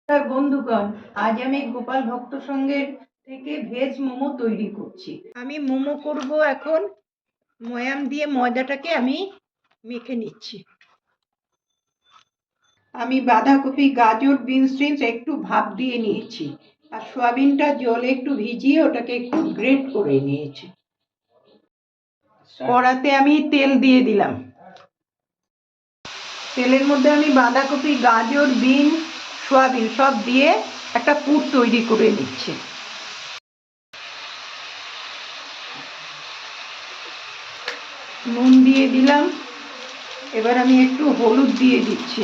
নমস্কার বন্ধুগণ, আজ আমি গোপাল ভক্ত সংঘের থেকে ভেজ মোমো তৈরি করছি। আমি মোমো করব এখন। ময়াম দিয়ে ময়দাটাকে আমি মেখে নিচ্ছি। আমি বাঁধাকপি, গাজর, বিনস একটু ভাপ দিয়ে নিয়েছি, আর সয়াবিনটা জলে একটু ভিজিয়ে ওটাকে একটু গ্রেট করে নিয়েছি। কড়াতে আমি তেল দিয়ে দিলাম। তেলের মধ্যে আমি বাঁধাকপি, গাজর, বিনস, সয়াবিন সব দিয়ে একটা পুর তৈরি করে নিচ্ছি। নুন দিয়ে দিলাম। এবার আমি একটু হলুদ দিয়ে দিচ্ছি।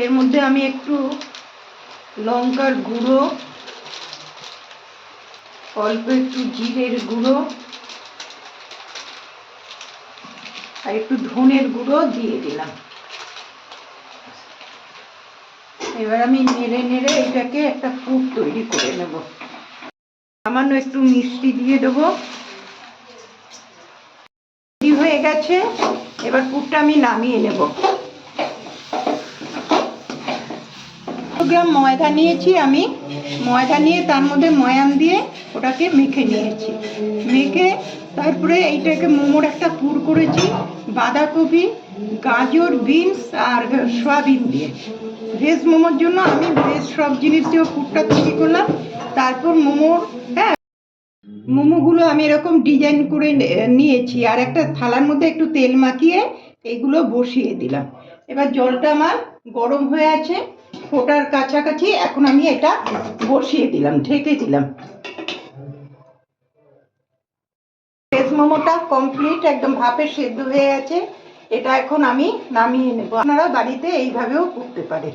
এর মধ্যে আমি একটু লঙ্কার গুঁড়ো, অল্প একটু জিরের গুঁড়ো আর একটু ধনের গুঁড়ো দিয়ে দিলাম। এবার আমি নেড়ে নেড়ে এটাকে একটা পুর তৈরি করে নেব। সামান্য একটু মিষ্টি দিয়ে দেবো। হয়ে গেছে, এবার পুরটা আমি নামিয়ে নেব। গ্রাম ময়দা নিয়েছি আমি। ময়দা নিয়ে তার মধ্যে ময়াম দিয়ে ওটাকে মেখে নিয়েছি। মেখে তারপরে এইটাকে মোমোর একটা পুর করেছি বাঁধাকপি, গাজর, বিনস আর সয়াবিন দিয়ে। ভেজ মোমোর জন্য আমি ভেজ সব জিনিস দিয়ে পুরটা তৈরি করলাম। তারপর মোমোগুলো আমি এরকম ডিজাইন করে নিয়েছি, আর একটা থালার মধ্যে একটু তেল মাখিয়ে এগুলো বসিয়ে দিলাম। এবার জলটা আমার গরম হয়ে আছে, ফোটার কাছাকাছি। এখন আমি এটা বসিয়ে দিলাম, ঢেকে দিলাম। ভেজ মোমোটা কমপ্লিট, একদম ভাপে সেদ্ধ হয়ে আছে। এটা এখন আমি নামিয়ে নেব। আপনারা বাড়িতে এইভাবেও করতে পারেন।